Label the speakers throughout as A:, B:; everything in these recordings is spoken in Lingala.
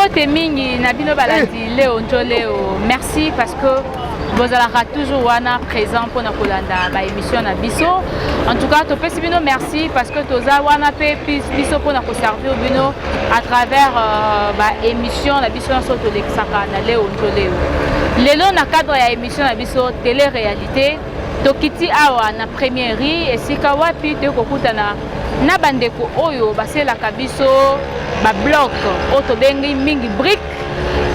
A: Mbote mingi Nabino Baladi Léo Njoleo. Merci parce que vous allez toujours présent pour notre émission na biso. En tout cas, topesi bino merci parce que toza wana pe biso pour notre servir bino à travers émission na biso sur Tolexaka na Léo Njoleo. Lelo na cadre ya émission na biso télé-réalité. Tokiti awa na premièrerie et sika wapi te kokutana na bandeko oyo basela kabiso ba bloc auto bengi mingi brick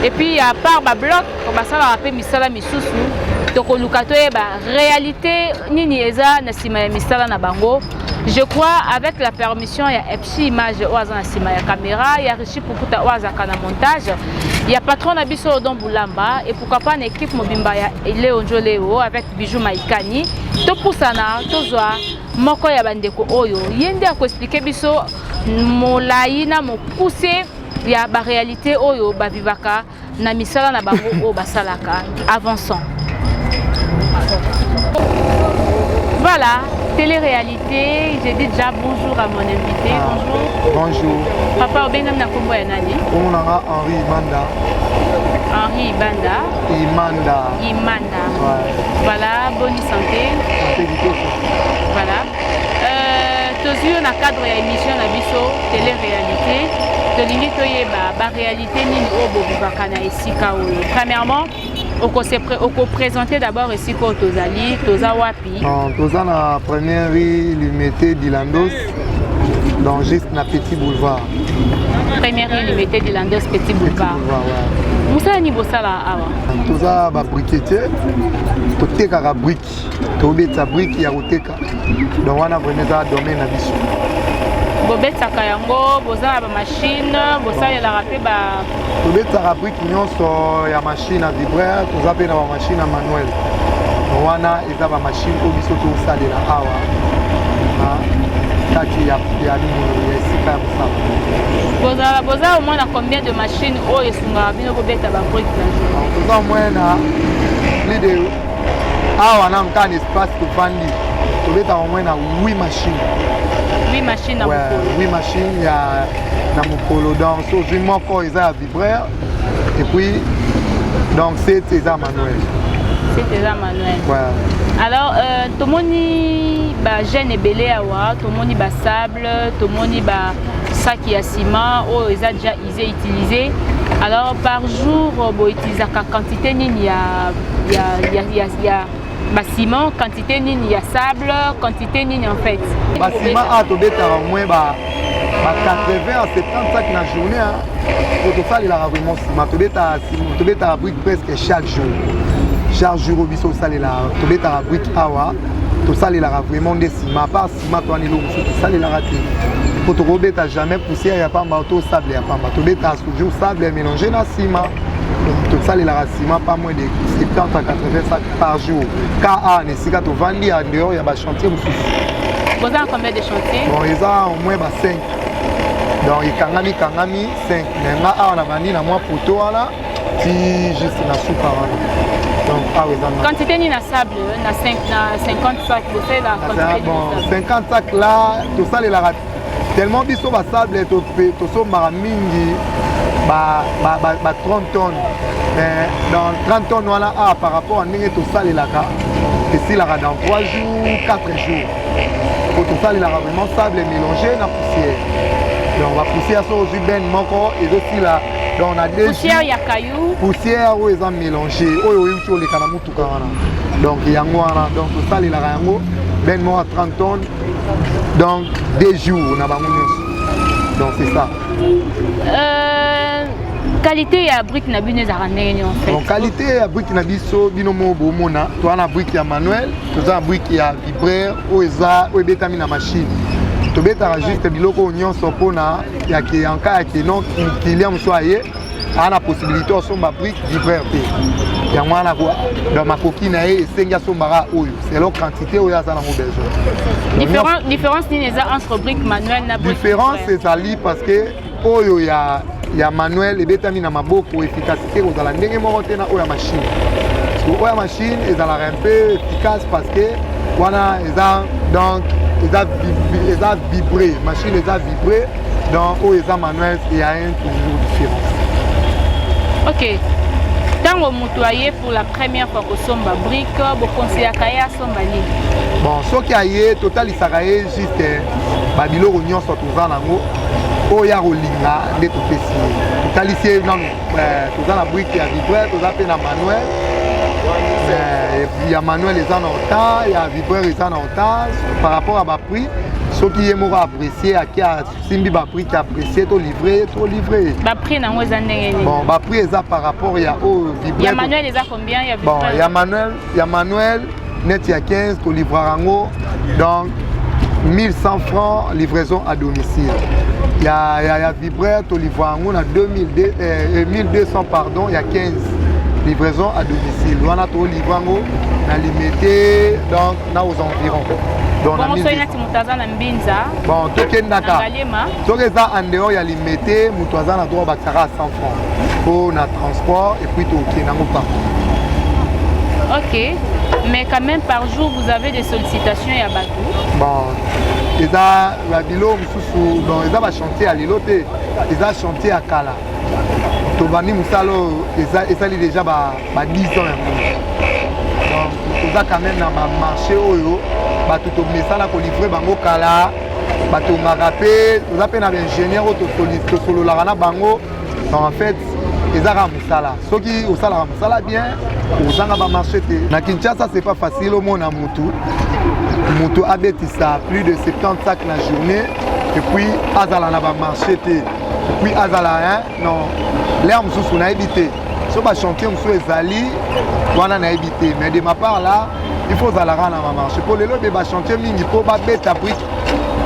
A: et puis à part ba bloc basala pe misala misusu tokoluka toyeba réalité nini eza na sima ya misala na bango. Je crois avec la permission ya FC image oaza na sima ya caméra ya Richi Pukuta oaza kana montage ya patron na biso Odon Boulamba et pourquoi pas une équipe mobimba ya Léo Njoleo avec Bijou Maikani to pusana tozwa moko ya bandeko oyo yende a ko expliquer biso molai na mo pousser ya ba réalité oyo ba vivaka na misala na bango o basalaka avançant. Voilà, télé-réalité, j'ai dit déjà bonjour à mon invité. Bonjour.
B: Bonjour.
A: Papa Obengam na kombo ya nani?
B: Omonanga Henri Imanda.
A: Henri Ibanda.
B: Imanda.
A: Imanda.
B: Ouais.
A: Voilà, bonne santé.
B: Santé vitoko.
A: Voilà. Tozio na cadre ya émission na biso télé-réalité. Tolingi toyeba ba réalité nini obo bibaka na esika oyo. Premièrement, on peut présenter d'abord ici quoi Tozali, Toza Wapi.
B: Toza na première rue Limité d'Ilandos, donc juste na Petit Boulevard.
A: Première rue Limité d'Ilandos, Petit Boulevard.
B: Ouais.
A: Moussa ni bosala awa.
B: Toza ba briquetier, toteka ka brique, tobeta brique ya koteka. Donc wana vraiment za domaine na biso.
A: Bobetsaka yango, bozala ba machine, bosalela pe ba
B: tobetaka brique nyonso ya machine à vibraire, toza pe na ba machine à manuel. Wana eza ba machine oyo biso tosalela awa. Kati ya esika ya mosala.
A: Boza au moins na combien de machines oyo esunga bino bobeta ba brique na jour?
B: Toza au moins na plus de awa na mkani espace tofandi. Tobeta au moins na 8 machines.
A: 8 machines à mokolo.
B: 8 machines ya na mokolo donc aujourd'hui moko eza ya vibraire et puis donc c'est eza manuel.
A: C'est eza manuel.
B: Ouais.
A: Alors tomoni ba jeune ebele awa, tomoni ba sable, tomoni ba sac ya ciment o eza déjà utilisé. Alors par jour bo utilisaka quantité nini ya ba ciment, quantité nini ya sable, quantité nini en fait.
B: Ba ciment a tobeta au moins ba 80 à 70 sacs na journée pour tout ça il a vraiment ciment tobeta brique presque chaque jour. Chaque jour au biso salela tobeta brique awa tout ça il a vraiment des ciment pas ciment toi ni lo tout ça il a raté. Pour te robeta jamais poussière ya pas bateau sable ya pas tobeta toujours sable mélangé na ciment. Tout ça, il a ciment pas moins de 70 à 80 sacs par jour. Car à Nessika, tu vends en dehors, il y a des chantiers.
A: Vous avez combien de chantiers?
B: Bon, ils ont au moins 5. Donc, il y a 5. Maintenant, on a vendu à moi pour toi là, si juste la soupe par an. Donc,
A: quantité ni na sable, na 50 sacs, vous faites la quantité.
B: Bon, 50 sacs là, tout ça, il a tellement de sable, tout ça, mingi. 30 tonnes. Mais dans 30 tonnes, voilà, par rapport à tout ça, il a et s'il a dans 3 jours, 4 jours. Pour tout ça, il a vraiment sable mélangé dans la poussière. Donc, la poussière sur le ben manco et aussi là, donc on a des
A: poussière, il y a cailloux.
B: Poussière où ils ont mélangé. Donc, il y a donc tout ça, il a ben moi à 30 tonnes. Donc, 2 jours, on a donc c'est ça.
A: Qualité ya brique na bino ezaka ndenge en fait.
B: Bon qualité ya brique na biso bino mo bomona to na brique ya manuel to za brique ya vibraire o eza o betami na machine to betaka juste biloko nyonso pona ya ki en cas ya non client so aye ana possibilité o somba brique vibraire pe ya mwana ko dans ma coquine na esenga sombara oyo c'est la quantité o ya za na mo besoin.
A: Différence ni eza entre brique manuel na brique.
B: Différence c'est ali parce que oyo ya manuel ebetami na maboko efficacité kozala ndenge moko te na oyo ya machine. Parce que oyo ya machine ezalaka un peu efficace parce que wana eza donc eza vibré, machine eza vibré donc oyo eza manuel il y a un toujours différence.
A: Ok. Tant motoyer pour la première fois que somba brique, vous conseillez à somba li.
B: Bon, ce qui a eu total isakaye juste babilo réunion sur tout ça nango. Oya rolinga de tout pesi. Total ici non tout ça la brique ya vibreur, tout ça na manuel. Il y a manuel les en temps, il y a vibreur les en temps par rapport à ma prix. Ce qui est moi apprécié, à qui a simbi ba prix qui apprécié, to livré.
A: Ba prix na ngoza ndenge.
B: Bon, ba prix ça par rapport il y a au vibreur.
A: Il y a manuel les a combien, il y a vibreur.
B: Bon, il y a manuel net il y a 15 to livrer en donc 1100 francs livraison à domicile. Il y a vibreur to livrer en a 1200 pardon, il y a 15 livraison à domicile. On a to livrer en na limité donc na aux environs.
A: Bon,
B: bon, token Dakar. Token en dehors, il y a limité, Moutouazan a droit à 100 francs pour le transport et puis tout qui est dans.
A: Ok, mais quand même par jour, vous avez des sollicitations et à bateau.
B: Bon, ils ont la bilo, ils ont chantier à l'îloté, ils ont chantier à Kala. Tobani Moussalo, ils ont déjà 10 ans. Donc, ils ont quand même dans le marché. Bato to mesala ko livrer bango kala bato marapé nous appelle un ingénieur to solo la na bango donc en fait ils ont musala ceux qui au sala musala bien aux anga ba marché na Kinshasa c'est pas facile au monde à mutu abetisa plus de 70 sacs la journée et puis azala na ba marché et puis azala hein non l'air musu na éviter so ba chantier musu ezali wana na éviter mais de ma part là il faut aller à ma marché. Pour les lots de chantier, il faut battre brique.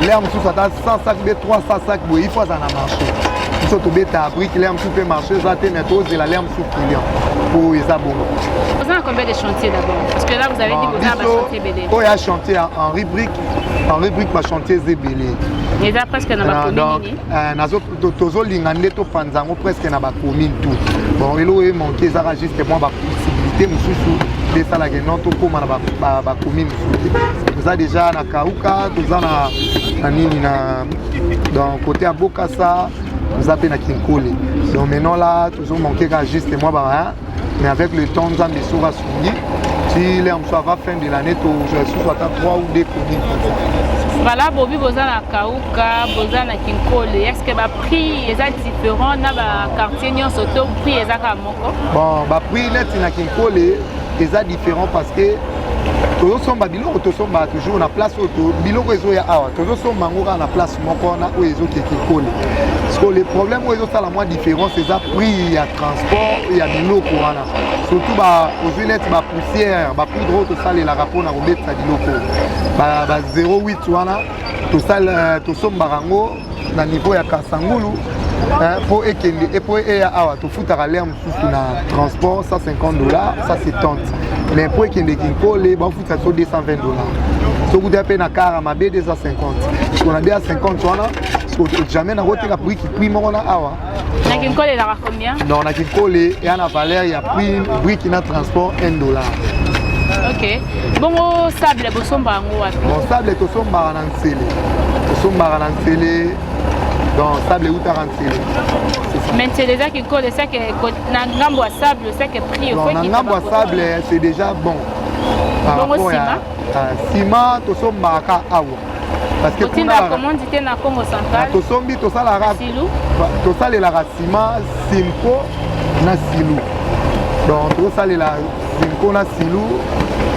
B: L'herbe sous ça 100 sacs, 300 sacs, il faut aller à marché. Il faut battre à brique, l'herbe sous peut marcher, ça te met et la l'herbe sous client pour les abonnés.
A: Vous avez combien de chantiers d'abord? Parce que là vous avez dit que vous avez un chantier BD.
B: Il y a un chantier en rubrique, ma chantier ZBL.
A: Et là presque dans la commune.
B: Donc, toujours l'ingandé to panzango presque dans la commune tout. Bon, il est manqué ça juste moi la possibilité monsieur de ça la non to comme la commune. Vous avez déjà na Kauka, vous avez na nini na dans côté à Bokassa, vous avez na Kinkole. Donc maintenant là toujours manqué juste moi bah mais avec le temps nous avons des sourds à souligner. Si l'herbe soit à fin de l'année, je suis soit à 3 ou 2 communes comme ça.
A: Voilà, Bobi Boza na Kauka, Boza na Kinkole. Est-ce que le prix est différent dans le quartier Nyon Soto, le prix est moko?
B: Bon, le prix na Kinkole est différent parce que toujours somba biloko to somba toujours na place auto biloko ezo ya awa toujours somba ngora na place moko na o ezo Kinkole. Parce que le problème où ezo sala moins différence c'est ça prix ya transport ya biloko wana. Surtout aux lunettes ba poussière ba poudre to sala la rapport na robeta biloko. Ba 08 wana to sala to somba rango na niveau ya Kasangulu. Pour ekende et pour awa to futaka l'air sous na transport $150 ça c'est tente. Mais pour ekende Kinkole ba futa so $220. So vous avez na car ma B 250. On a déjà 50 wana jamais na rote la prix qui prix mona awa.
A: Na Kinkole la combien?
B: Non, na Kinkole et à la valeur il y a prix qui na transport $1.
A: Ok. Bon sable bosomba ngo wapi?
B: Bon sable to somba na nsele. To somba na nsele. Donc sable ou tarantsele.
A: Mais c'est déjà qui colle ça que na ngambo sable c'est que prix
B: au fait qui ngambo sable c'est déjà bon.
A: Par rapport
B: à ciment to somba ka awa. Parce que
A: pour la commandité na Congo central.
B: To sombi to sala ra. To sala la ciment simpo na silou. Donc to sala la simpo na silou.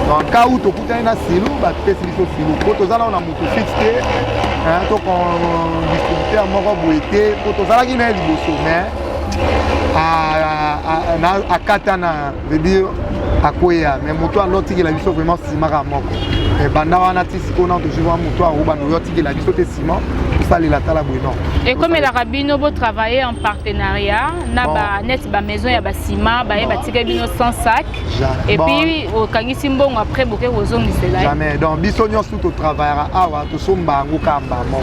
B: Dans le cas où tu as un asilo, tu as un asilo. Quand tu as un moto fixe, tu as un distributeur qui est un mais à Katana, veut dire à quoi mais moto a l'autre qui la vision vraiment ciment à moko. Et banda wana tisi kona toujours un moto à rouba no yoti qui la vision de ciment, ça les la tala bueno.
A: Et comme la Rabino vous travaillez en partenariat, na ba net ba maison ya ba ciment, ba ba tika bino 100 sacs. Et puis au kangisi mbongo après boké ozongi cela.
B: Jamais. Donc biso nyonso to travaillera awa to somba ngoka mba mo.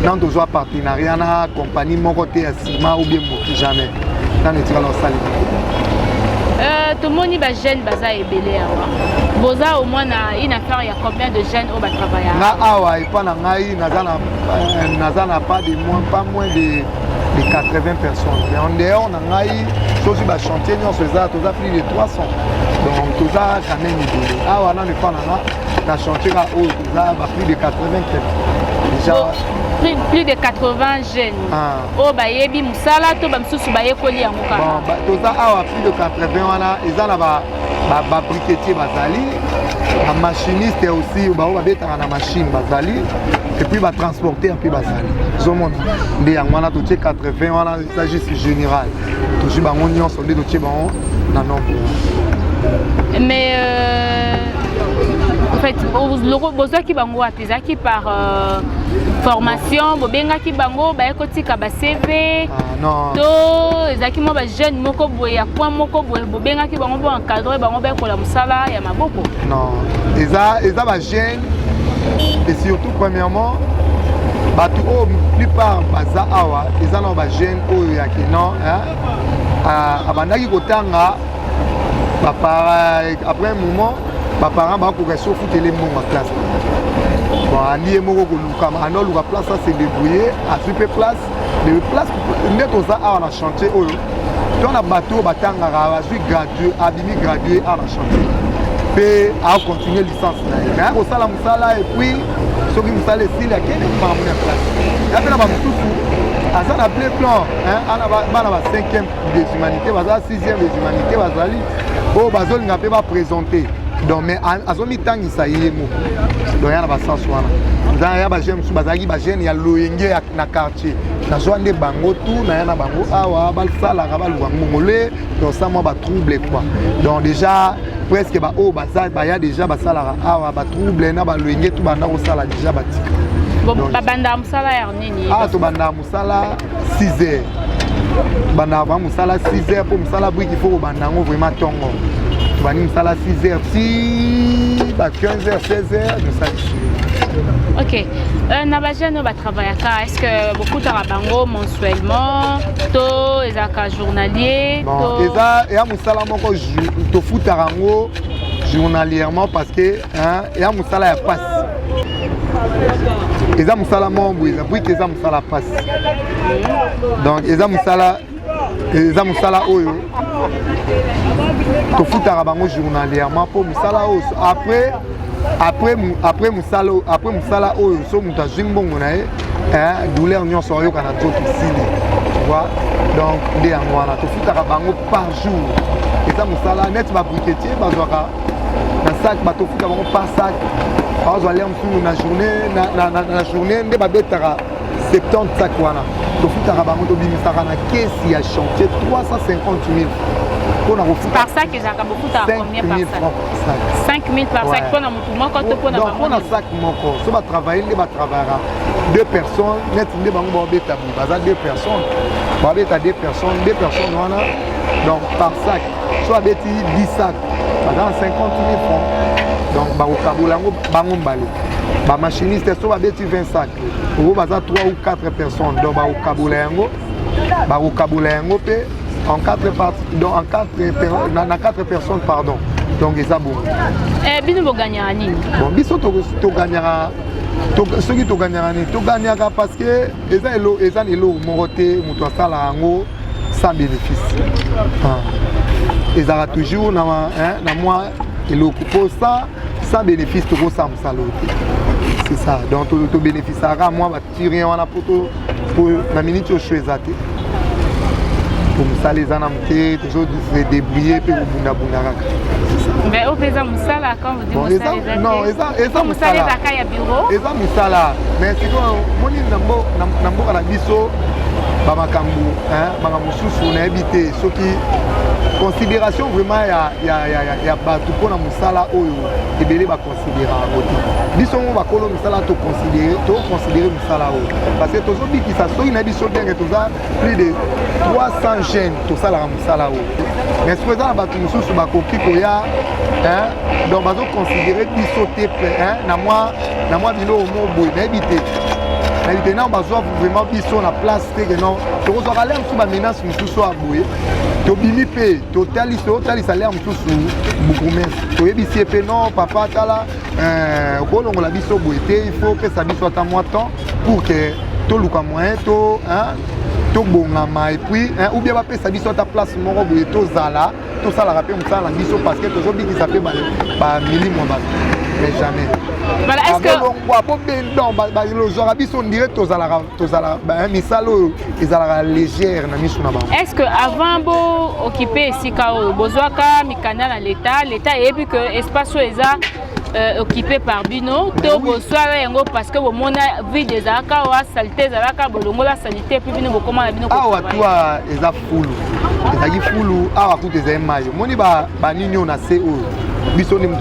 B: Dans to joie partenariat na compagnie moko te ya ciment ou bien moto jamais. Dans les tiralo sali.
A: Tout le monde est jeune, baza et belé. Boza au moins une affaire, il y a combien de jeunes au travail?
B: Na awa et pas na ngai nazana pas de moins pas moins de de 80 personnes. Mais en dehors, on a eu chantier, nous avons plus de 300. Donc, tout ça, quand même, ah, on a le chantier là haut, plus de 80 déjà.
A: Plus de 80 jeunes. Oh, bah, yebi musala, to bam susu ba yekoli amuka.
B: Bon, tout ça, ah, plus de 80, on a, ils ont ba briquetier bazali, un machiniste aussi, bah, on va mettre en machine bazali, et puis va transporter un peu bazali. Zomon, des on a tout 80, on a ça juste général. Toujours bah, on y en sont des dossiers bon, non non.
A: Mais en fait, le besoin qui bango apesa qui par formation, bobenga qui bango ba ekotika ba CV.
B: Non.
A: To ezaki mo ba jeune moko boye ya point moko boye bobenga ki bango bo encadrer bango ba ko la musala ya maboko.
B: Non. Eza ba jeune et surtout premièrement ba tout au plupart baza awa eza na ba jeune oyo ya kino abandaki kotanga après un moment mes parents ont foutu les mots en classe. Bon, allié moko koluka, ando luka place ça c'est débrouillé, à super place, de place net aux a na chantier oyo. Dans la bateau batanga razu gradué, abimi gradué à la chantier. Puis a continuer licence là. Mais au sala musala et puis ceux qui musala ici là quel est pas mon place. Il y a bien ba mutusu, asa na plein plan, hein, ana ba 5e des humanités, ba 6e des humanités bazali. Oh bazol ngapé ba présenter. Donc mais azomi tangi ça yemo. Donc ya na ba sens wana. Dans ya ba jeune su bazaki ba jeune ya loyenge na quartier. Na joande bango tout na ya na bango awa ba sala ka ba luwa ngongolé, donc ça moi ba trouble quoi. Donc déjà presque ba o bazal ba ya déjà ba sala awa ba trouble na ba loyenge tout ba na ko sala déjà ba tika.
A: Bon ba banda musala ya nini?
B: Ah to banda musala 6h. Banda ba musala 6h pour musala bri qu'il faut banda ngo vraiment tongo. Bani musala 6h si ba 15h 16h nous ça.
A: Ok. Nabajano va travailler à est-ce que beaucoup de bango mensuellement, to ezaka journalier,
B: bon,
A: to
B: et à musala moko to futarango journalièrement parce que hein et à musala ya passe. Eza musala mombo eza puis eza musala passe. Donc eza musala oyo to futara bango journalièrement pour musala oyo après musala oyo so muta zimbongo na ye hein douleur nyonso oyo kana to sili tu vois donc de yangoana to futara bango par jour eza musala net ba briquetier bazwaka na sac ba to futara bango par sac par aller na journée na journée nde ba betara 70 sac wana to futara bango to bimisaka na caisse ya chantier 350 000
A: par sac, ils ont beaucoup de combien par sac? 5 000 par sac. Pour
B: un sac, si on travaille, on travaillera 2 personnes, net, on va être 2 personnes. On va être 2 personnes, donc par sac. Soit 10 sacs, dans 50 000 francs. Donc, on va machiniste, soit 20 sacs. On va 3 ou 4 personnes. Donc, on va en 4 parties, donc en 4 personnes, pardon. Donc, ils ont bon.
A: Bino vous gagnez à Nîmes.
B: Bon, biso to gagnera. Ceux qui to gagnera parce que ils ont élo moroté, muto sala ngo sans bénéfice. Ils ont toujours na moi élo pour ça sans bénéfice to ça musaloté. C'est ça. Donc to bénéficiera moi va tirer on a pour la minute au choisité. Pour ça les anamté toujours se débrouiller pour bunda bunaraka.
A: Mais au faisant musala quand vous dites musala
B: non eza
A: musala za ya bureau
B: eza musala mais siko moni nambo kana biso ba makambu hein ba mususu na habité soki considération vraiment ya batu pona musala oyo ebele ba considérer côté biso ngo ba kolo musala to considérer musala oyo parce que tozo bikisa soki na biso ndenge toza plus de 300 jeunes to sala musala oyo mais ce que ça ba mususu ba koki koya hein donc bazo considérer biso te hein na moi bilo mo boy na habité maintenant bazo vraiment biso na place te que non to ko aller sur ba menace mususu aboye to bimi pe to tali salaire mususu beaucoup mais to yebisi pe non papa tala ko longola biso boye te il faut que ça biso ta moi temps pour que to luka moyen to hein tobongama et puis ou bien bapesa biso ta place moko boye tozala tosalaka mpe mosala na biso parce que tozobikisa mpe bamilimo bato mais jamais.
A: Voilà, est-ce
B: que lozwaka biso on dirait tozala misala oyo ezalaka légère na miso na bango.
A: Est-ce que avant bo occuper esika oyo bozwaka mikanda na l'état eyebi que espace oyo eza occupé par bino to boswala yango parce que bomona vide ezalaka wa salité ezalaka bolongola salité puis bino bokoma na bino
B: awa tuwa eza fulu ezalaki fulu awa kutu ezali mai omoni banini oyo na se oyo biso ndenge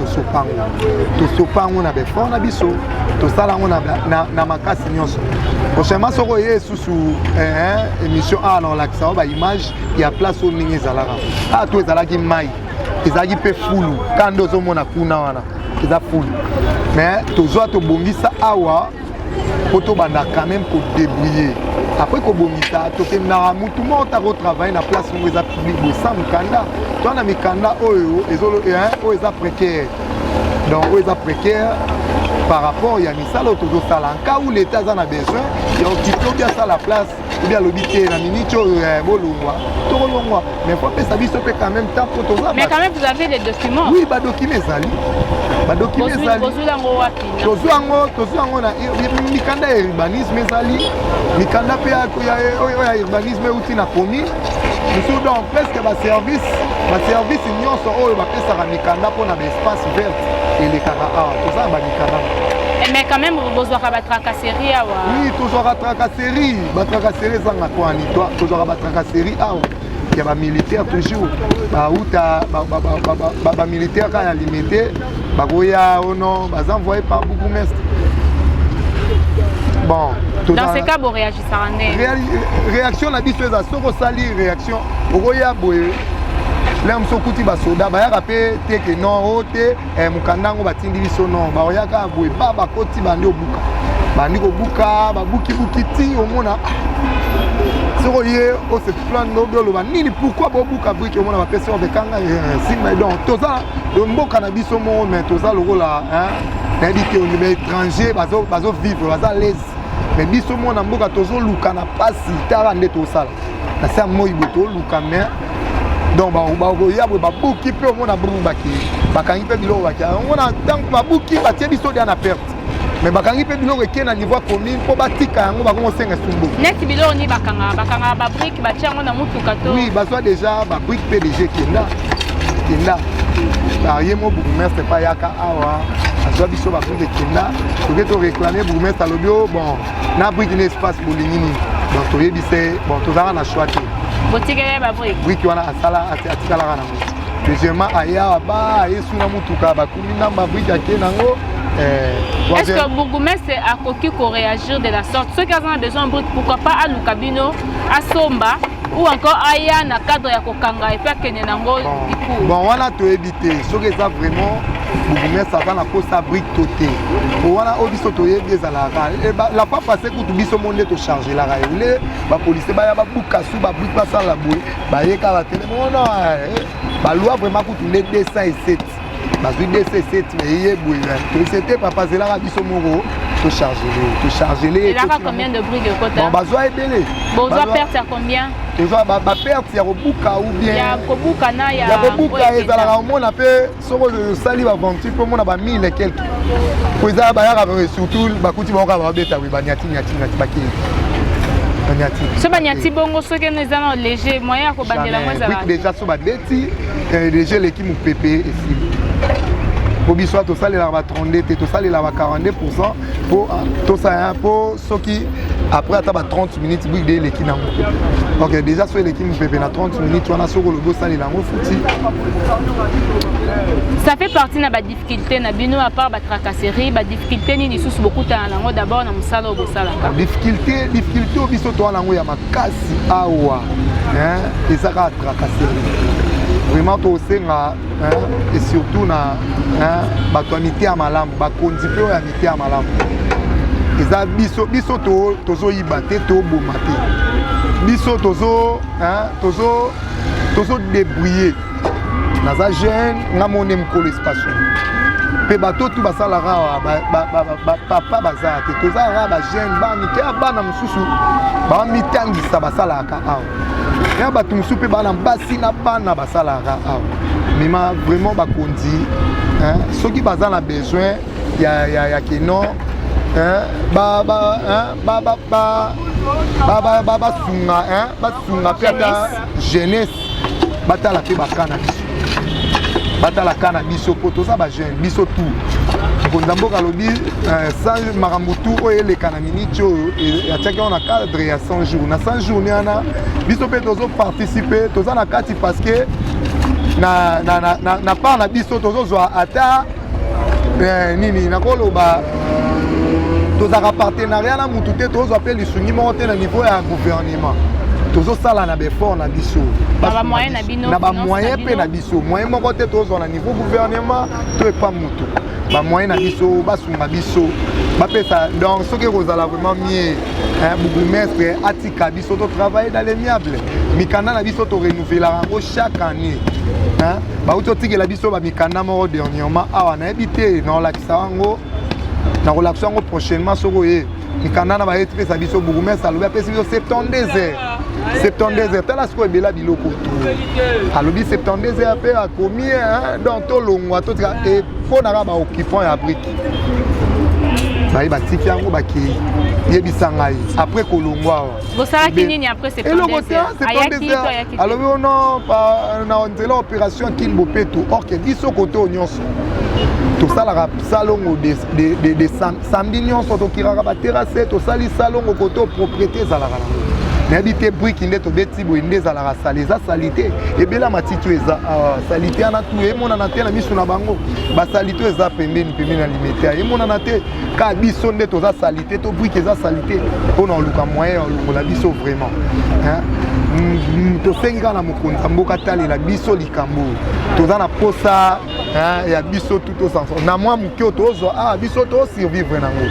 B: tosopa yango na befort na biso tosala yango na makasi nyonso prochainement soko eye susu émission awa na olakisa o baimage ya place oyo ndenge ezalaka awa to ezalaki mai ezalaki mpe fulu kande ozomona kuna wana eza fulu mais tozwa tobongisa awa po tobanda quand même kodébrouiller après kobongisa tokendaka mutu moko takotravaille na place moko eza public boye sans mikanda toa na mikanda oyo oyo eza précaire donc oyo eza précaire par rapport ya misala oyo tozosala en cas où l'état aza na besoin ya okipe obi asala place obi alobi te na miniti oyo bolongwa tokolongwa mais fo apesa biso mpe quand même temps po toza
A: mais quand même vous avez les documents
B: oui badocument ezali tozwa yango na mikanda ya urbanisme ezali mikanda mpe oyo ya urbanisme euti na komi mosusu donc presque baservice nyonso oyo bapesaka mikanda mpona baespace verte elekaka awa toza na bamikanda.
A: Mais quand même bozwaka batracasserie awa.
B: Oui tozwaka batracasserie ezanga kwani tozwaka batracasserie awa ya bamilitaire toujours bauta bamilitaire kaka ya limité bakoya ono baza envoyé par bourgmestre. Bon
A: dans ce cas bo réagissaka ndenge
B: réaction na biso eza soki osali réaction okoya boye le moso okuti basoda bayaka mpe teke non o te mokanda yango batindi biso non bakoyaka boye bakoti bandi obuka bandi kobuka babukibuki ti omona soki oye ose plan obi oloba nini pourquoi bobuka brike omona bapesi obekanga nsima donc toza mboka na biso moko mais toza lokola nayebi te ondima étranger bazovivre baza lese mais biso moko na mboka tozoluka na pasi tala nde tosala na se ya moi boye toluka mais donc bakoya boye babuki mpe omona brungu bakangi mpe biloko bakia omona ntango babuki batie biso dia na perte mais bakangi mpe biloko eke na niveau ya commune mpo batika yango bakomosenga sumbu
A: neti biloko ni bakanga babrike batia yango na mutuka to
B: oui bazwa déjà babrike pdg kenda ye mo bourgmestre epa yaka awa azwa biso babrike kenda toke toréclame bourgmestre alobi o bon na brike na espace bolingi nini donc toyebi se bon tozalaka na choix te
A: botikele babrike
B: brike wana atikalaka nango deuxièmement aya ba ayesu na mutuka bakumi na babrike ake nango.
A: Est-ce que bourgmestre a coquille pour réagir de la sorte? Ceux qui ont besoin de pourquoi pas à Lukabino, à Somba ou encore Aya na cadre ya kokanga et pas que nenango du coup.
B: Bon, on a tout évité. Ce que ça vraiment bourgmestre ça va na posa brique toté. On a obiso toye des alara. La fois passée que tout biso monde to charger la raille. Ba police ba ya ba bukasu ba brique pas ça la boue. Ba yeka ba télé. Non ba loi vraiment que tout les 207. Bazui DC7 mais c'était papa c'est là biso moko to charger les
A: et là combien de briques de quota
B: bon bazwa ebele
A: bazwa perte à combien
B: tozwa ba perte ya kobuka ou bien
A: ya kobuka na ya
B: kobuka ezalaka omona pe soko sali ba venture po mona ba 1000 et quelques po ezala ba yaka surtout bakuti bango ba beta we ba nyati baki
A: so banyati bongo soki eza léger moyen ya kobandela mo ezala
B: déjà so babeti déjà l'équipe mu PP ici pour biso to salela ba 32 te to salela ba 42% pour to ça pour ceux qui après ata ba 30 minutes bu de l'équipe na OK déjà so l'équipe mu PP na 30 minutes on a soko le go salela mo futi
A: ça fait partie na ba difficulté na bino à part ba tracasserie ba difficulté ni sous beaucoup ta nango d'abord na musala au sala
B: difficulté biso to nango ya makasi awa ezaka tracasserie vraiment to senga et surtout na bato mité ya malamu bakonzi pe ya mité ya malamu eza biso tozoyiba te toboma te biso tozo débrouiller naza jeune nga mone mokolo espace pe bato tu basalaka papa baza te tozalaka bajeune bamike ya bana mosusu bamitangisa basalaka awa ya bato mosusu mpe bana basi na bana basalaka awa mema vraiment bakonzi soki baza na besoin ya keno basunga mpe ata jeunesse batala mpe bakana biso batalaka na biso po toza bajeune biso tu konza mboka alobi sans makambo tu oyo eleka na miniti oyo atiaki yango na cadre ya 100 jours na 100 jours ni wana biso mpe tozoparticipe toza na kati parce que na part na biso tozozwa ata nini nakoloba tozaka partenariat na mutu te tozozwa mpe lisungi moko te na niveau ya gouvernement tozosala na befort na biso na bamoyen mpe na biso moyen moko te tozwa na niveau gouvernement to epa mutu bamoyen na biso basunga biso bapesa donc soki ekozala vraiment mie bourgmestre atika biso totravaille dans l'amiable mikanda na biso torenouvelaka yango chaque année bauti otikela biso bamikanda moko dernièrement awa nayebi te naolakisa yango nakolakisa yango prochainement soko oye mikanda na bayeti pesa biso bourgmestre alobi apesi biso 72 heures 72 heures tala sikoyo ebela biloko tu alobi 72 heures mpe akomi donc tolongwa totika mpo naka baoccupant ya brike baye batiki yango bakei yebisa ngai après kolongwa awa
A: bosalaki nini après 72 heures
B: alobi ono na nzela opération akini bopeto orke biso kote o nyonso tosalaka salongo de samedi nyonso tokiraka baterase tosali salongo kote opropriété ezalaka nango nayebi te briki nde tobeti boye nde ezalaka sali eza sali te ebela matiti oyo eza sali te wana tu emonana te na miso na bango basali te eza pembeni na limete emonana te ka biso nde toza sali te to briki eza sali te mpona oluka moyen ya olongola biso vraiment tosengi kaka na mokonzi ya mboka talela biso likambo toza na posa ya biso tu tosanso na mwa moke oyo tozwa biso tosurvivre nango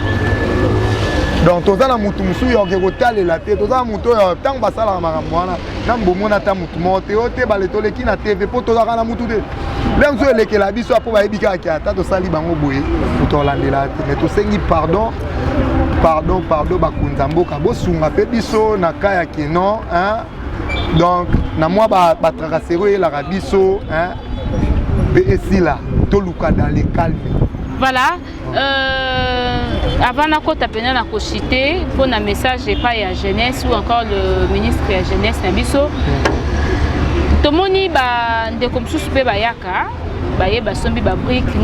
B: donc toza na mutu mosusu yoke kotalela te toza na mutu oyo ntango basalaka makambo wana na mbomona ata mutu moko te oyo te bale toleki na tv mpo tozaka na mutu te le mosusu elekela biso apo bayebi kaka ata tosali bango boye tolandela te mais tosengi pardon bakonzi ya mboka bosunga mpe biso na ka ya keno donc na mwa batracasserie oyo eyelaka biso mpe esila toluka dans le calme.
A: Voilà, avant nakota pena na kochite pour un message pas ya jeunesse ou encore le ministre ya jeunesse na biso tomoni ba ndeko msusu pe bayaka baye basombi ba brique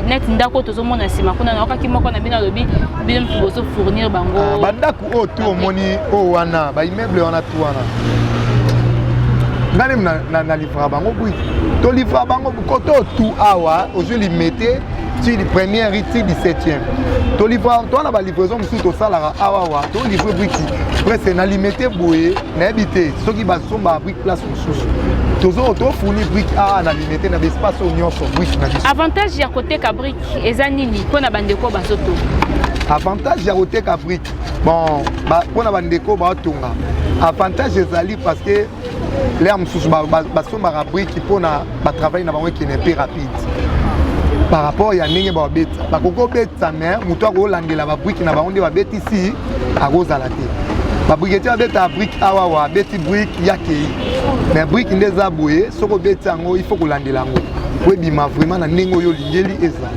A: net ndako tozomona sima kuna na okaki moko na bino lobi bino mtu bozo fournir bango
B: bandako o tu omoni o wana ba immeuble wana tu wana ngane na livra bango brique to livra bango koto tu awa ozuli mete ti di première ti 17e to livra to na ba livraison musu to salara awa to livre brique presque na limité boye na habité soki ba somba brique place mususu tozo to fournir brique na limité na espace nyonso brique na biso
A: avantage ya côté ka brique eza nini pona bandeko basoto
B: avantage ya côté ka brique bon pona bandeko ba tonga avantage ezali parce que l'air mususu basombaka brique mpona batravaille na bango ekende mpe rapide par rapport ya ndenge babeta bakoki obeta me moto akolandela babrike na bango nde babeti si akozala te babriketi babeta brique awawa abeti brique yakei mais brique nde eza boye soki obeti yango il faut kolandela yango po ebima vraiment na ndenge oyo olingeli ezala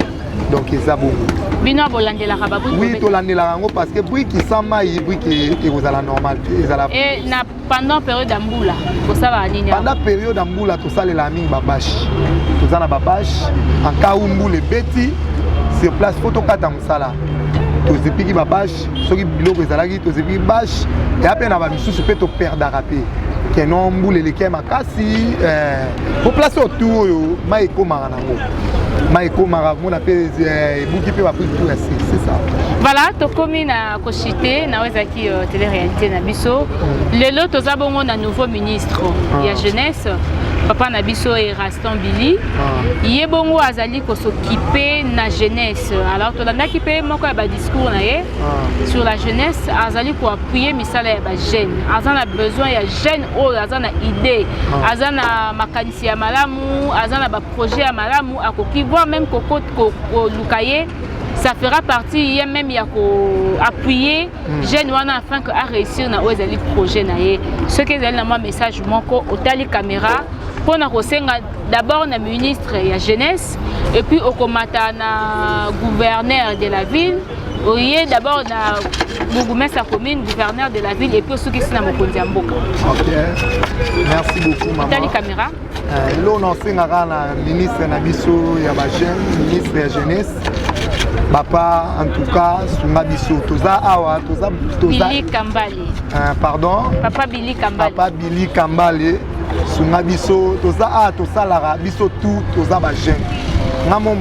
B: donc eza bongo
A: bino bolandelaka babrique
B: oui tolandelaka yango parce que brique isama ye brique ekozala normal ezala
A: et na pendant période ya mbula kosalaka nini
B: pendant période ya mbula tosalela mingi babashe toza na babashe en cas où mbula ebeti sur place fo tokata mosala tozipiki babashe soki biloko ezalaki tozipiki bashe eya mpe na bamisusu mpe toperdaka mpe keno mbula eleki makasi po place otour oyo mai ekomaka nango mai ekomaka mona mpe ebuki mpe babrique tout c'est ça.
A: Voilà, tokomi na kochite na wezaki télé-réalité na biso lelo toza bongo na nouveau ministre ya jeunesse papa na biso et Raston Billy ye bongo azali ko s'occuper na jeunesse alors to landa ki pe moko ba discours na ye sur la jeunesse azali ko appuyer misala ya ba jeune azana besoin ya jeune o azana idée azana makanisi ya malamu azana ba projet ya malamu akoki voir même ko lukaye ça fera partie même ya ko appuyer jeune wana afin que a réussir na ozali projet na ye ce que ezali na moi message moko otali caméra pour na kosenga d'abord na ministre ya jeunesse et puis okomata na gouverneur de la ville oye d'abord na bourgmestre commune gouverneur de la ville et puis aussi qui na mokonzi ya mboka.
B: OK. Merci beaucoup maman.
A: Otali caméra
B: lo na senga na ministre na biso ya ba jeune ministre ya jeunesse papa en tout cas sunga biso toza awa toza
A: Billy Kambale
B: pardon
A: papa Billy Kambale
B: papa Billy Kambale sunga biso toza a tosalara biso tout toza ba jeune ngamo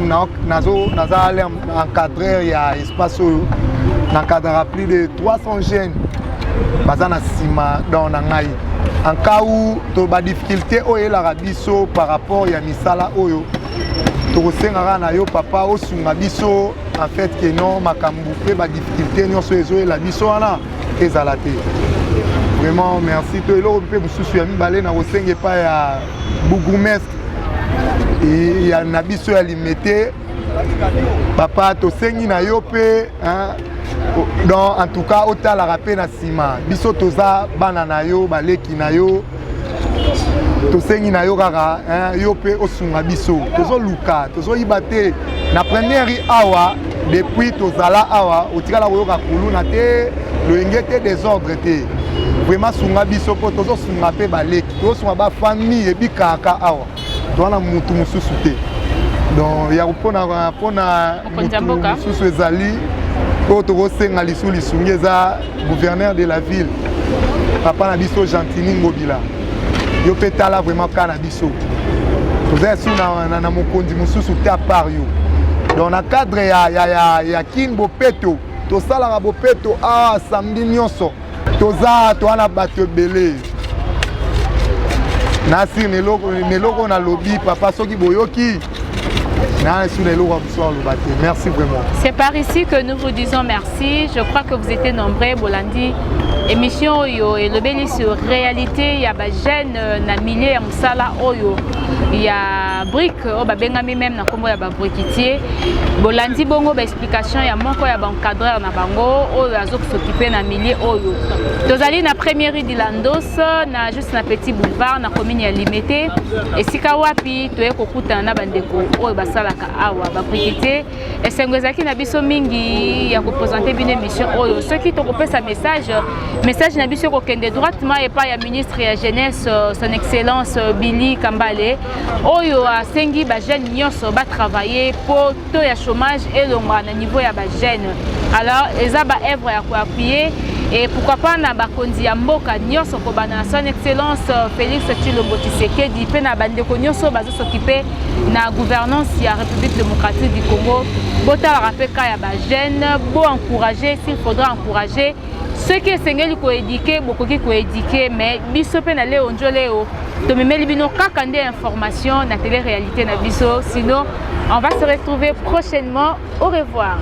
B: naza aller encadrer ya espace n'encadrera plus de 300 jeunes bazana sima dans ngai en cas où to ba difficulté oyelara biso par rapport ya misala oyo tokosengaka na yo papa osunga biso en fait que non makambu pe ba difficulté nyonso ezoyela biso wana ezala te vraiment merci to eloko mpe mosusu ya mibale na kosenga epai ya bourgmestre ya na biso ya limete papa tosengi na yo mpe donc en tout cas otalaka mpe na nsima biso toza bana na yo baleki na yo tosengi na yo kaka yo mpe osunga biso tozoluka tozoyiba te na première awa depuis tozala awa otikala koyoka kuluna te loyenge te désordre te vraiment sunga biso mpo tozosunga mpe baleki tozosunga bafamille ebikaka awa towana mutu mosusu te donc ya mpona mutu mosusu ezali oyo tokosenga lisu lisungi eza gouverneur de la ville papa na biso Gentini Ngobila yo mpe tala vraiment ka na biso toza esu na mokonzi mosusu te a part yo donc na cadre ya kini bopeto tosalaka bopeto awa samedi nyonso toza na bato ebele nasir neloko na lobi papa soki boyoki merci vraiment.
A: C'est par ici que nous vous disons merci. Je crois que vous étiez nombreux, Bolandi. Émission Oyo et le béni sur réalité. Il y a des jeunes na milliers en sala Oyo. Il y a brique, bengami même na kombo ya ba briquetier. Bolandi bongo ba explication ya moko ya ba encadreur na bango oyo azok s'occuper na milliers Oyo. Tozali na première rue de Landos na juste na petit boulevard na commune ya Limete. Et sika wapi toye kokuta na bandeko oyo basalaka awa ba briquetier. Et sengozaki na biso mingi ya ko présenter une émission Oyo. Ceux qui tokopesa message na biso ko kende droitement et pas ya ministre ya jeunesse son excellence Billy Kambale oyo asengi ba jeune nyonso ba travailler pour to ya chômage et longwa na niveau ya ba jeune alors eza ba œuvre ya ko appuyer et pourquoi pas na ba konzi ya mboka nyonso ko bana son excellence Félix Tshilombo Tshisekedi pe na bandeko nyonso bazo s'occuper na gouvernance ya République démocratique du Congo bota rapeka ya ba jeune bo encourager s'il faudra encourager ceux qui esengeli ko éduquer bokoki ko éduquer mais biso pe na leo njoleo to memeli bino kaka nde information na télé-réalité na biso sinon on va se retrouver prochainement au revoir.